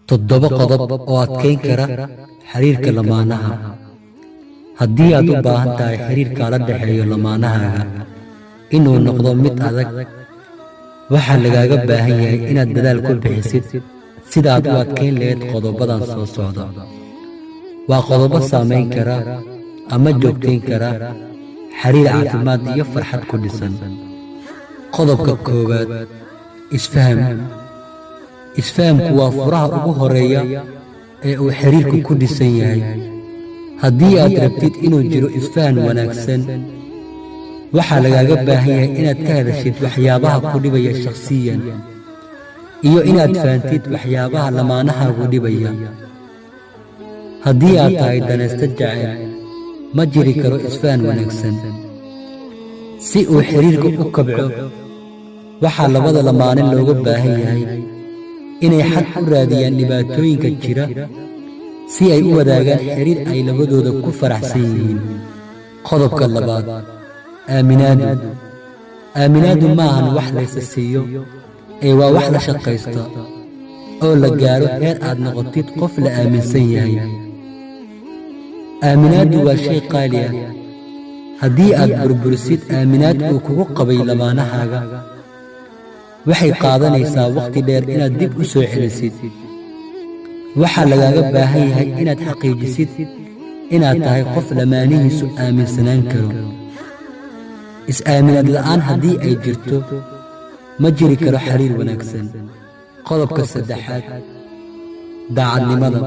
toddoba qodob oo adkeyn kara xiriirka lamaanaha. Haddii aad u baahan tahay xiriirka la dhexeeya lamaanahaaga inuu noqdo mid adag, waxaa lagaaga baahan yahay inaad dadaal ku bixisid sida aad u adkeyn lahayd qodobadan soo socda. Waa qodobo saameyn kara ama joogtayn kara xiriir caafimaad iyo farxad ku dhisan. Qodobka koowaad, isfaham. Isfahamku waa furaha ugu horeeya ee uu xiriirku ku dhisan yahay. Haddii aad rabtid inuu jiro isfahan wanaagsan, waxaa lagaaga baahan yahay inaad ka hadashid waxyaabaha ku dhibaya shakhsiyan iyo inaad fahantid waxyaabaha lamaanahaagu dhibaya. Haddii aad tahay danayste jacayl, ma jiri karo isfahan wanaagsan. Si uu xiriirku u kobco, waxaa labada lamaane looga baahan yahay inay xal u raadiyaan dhibaatooyinka jira si ay u wadaagaan xiriir ay labadooda ku faraxsan yihiin. Qodobka labaad, aaminaadu. Aaminaadu ma ahan wax laysa siiyo ee waa wax la shaqaysto oo la gaaro heer aad noqotid qof la aaminsan yahay. Aaminaadu waa shay qaali ah. Haddii aad burburisid aaminaad uu kugu qabay lamaanahaaga, waxay qaadanaysaa waqti dheer inaad dib u soo celisid. Waxaa lagaaga baahan yahay inaad xaqiijisid inaad tahay qof lamaanihiisu aaminsanaan karo. Is-aaminaad la'aan haddii ay jirto, ma jiri karo xiriir wanaagsan. Qodobka saddexaad, daacadnimada.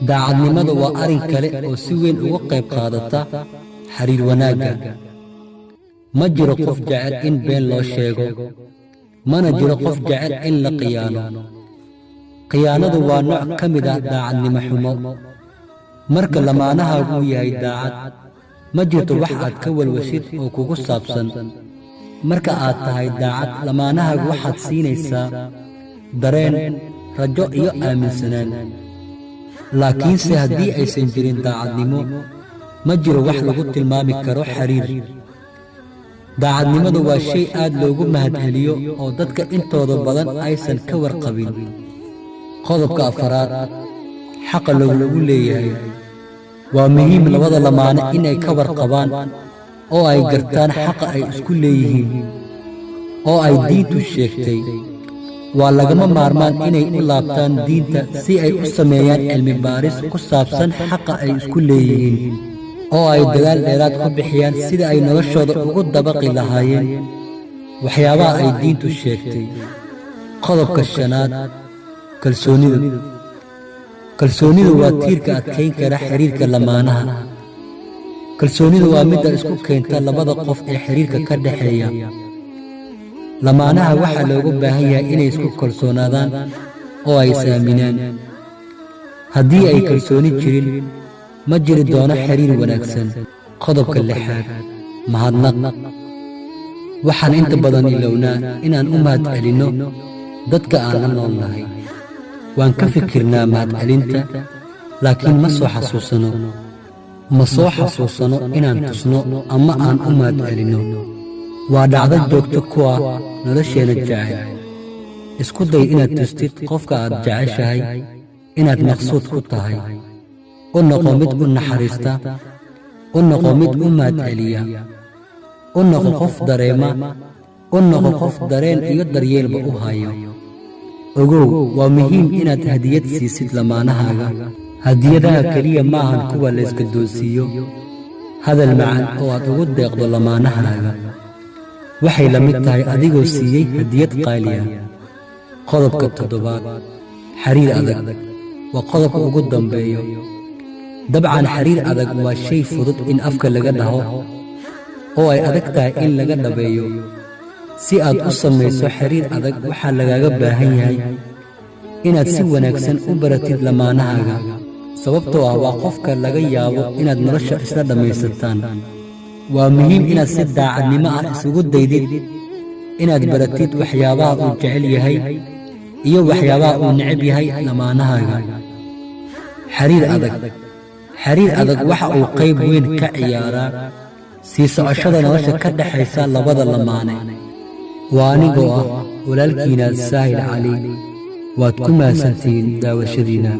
Daacadnimada waa arrin kale oo si weyn uga qayb qaadata xiriir wanaagga. Ma jiro qof jecel in been loo sheego, mana jiro qof jecel in la khiyaano. Khiyaanadu waa nooc ka mid ah daacadnimo xumo. Marka lamaanahaagu yahay daacad, ma jirto wax aad ka walwashid oo kugu saabsan. Marka aad tahay daacad, lamaanahaagu waxaad siinaysaa dareen, rajo iyo aaminsanaan. Laakiinse haddii aysan jirin daacadnimo, ma jiro wax lagu tilmaami karo xiriir. Daacadnimadu waa shay aad loogu mahadceliyo oo dadka intooda badan aysan ka warqabin. Qodobka afaraad, xaqa lagu leeyahay. Waa muhiim labada lamaane inay ka warqabaan oo ay gartaan xaqa ay isku leeyihiin oo ay diintu sheegtay. Waa lagama maarmaan inay u laabtaan diinta si ay u sameeyaan cilmi baaris ku saabsan xaqa ay isku leeyihiin oo ay dadaal dheeraad ku bixiyaan sida ay noloshooda ugu dabaqi lahaayeen waxyaabaha ay diintu sheegtay. Qodobka shanaad, kalsoonidu. Kalsoonidu waa tiirka adkeyn kara xiriirka lamaanaha. Kalsoonidu waa midda isku keenta labada qof ee xiriirka ka dhexeeya. Lamaanaha waxaa looga baahan yahay inay isku kalsoonaadaan oo ay is-aaminaan. Haddii ay kalsooni jirin, ma jiri doono xiriir wanaagsan. Qodobka lixaad, mahadnaq. Waxaan inta badan ilownaa inaan u mahadcelinno dadka aan la noolnahay. Waan ka fikirnaa mahadcelinta, laakiin ma soo xasuusano inaan tusno ama aan u mahadcelinno. Waa dhacdo joogto ku ah nolosheena jacayl. Isku day inaad tustid qofka aad jeceshahay inaad maqsuud ku tahay. U noqo mid u naxariista, u noqo mid u mahadceliya, u noqo qof dareema, u noqo qof dareen iyo daryeelba u hayo. Ogow, waa muhiim inaad hadiyad siisid lamaanahaaga. Hadiyadaha keliya ma ahan kuwa la iska doonsiiyo. Hadal macaan oo aad ugu deeqdo lamaanahaaga waxay la mid tahay adigoo siiyey hadiyad qaali ah. Qodobka toddobaad, xiriir adag. Waa qodobka ugu dambeeya. Dabcan xiriir adag waa shay fudud in afka laga dhaho oo ay adag tahay in laga dhabeeyo. Si aad u samayso xiriir adag, waxaa lagaaga baahan yahay inaad si wanaagsan u baratid lamaanahaaga, sababtoo ah waa qofka laga yaabo inaad nolosha isla dhammaysataan. Waa muhiim inaad si daacadnimo ah isugu daydid inaad baratid waxyaabaha uu jecel yahay iyo waxyaabaha uu neceb yahay lamaanahaaga. Xiriir adag waxa uu qayb weyn ka ciyaaraa sii socoshada nolosha ka dhexaysa labada lamaane. Waa anigoo ah walaalkiina Saahil Cali. waad ku mahadsantihiin daawashadiina.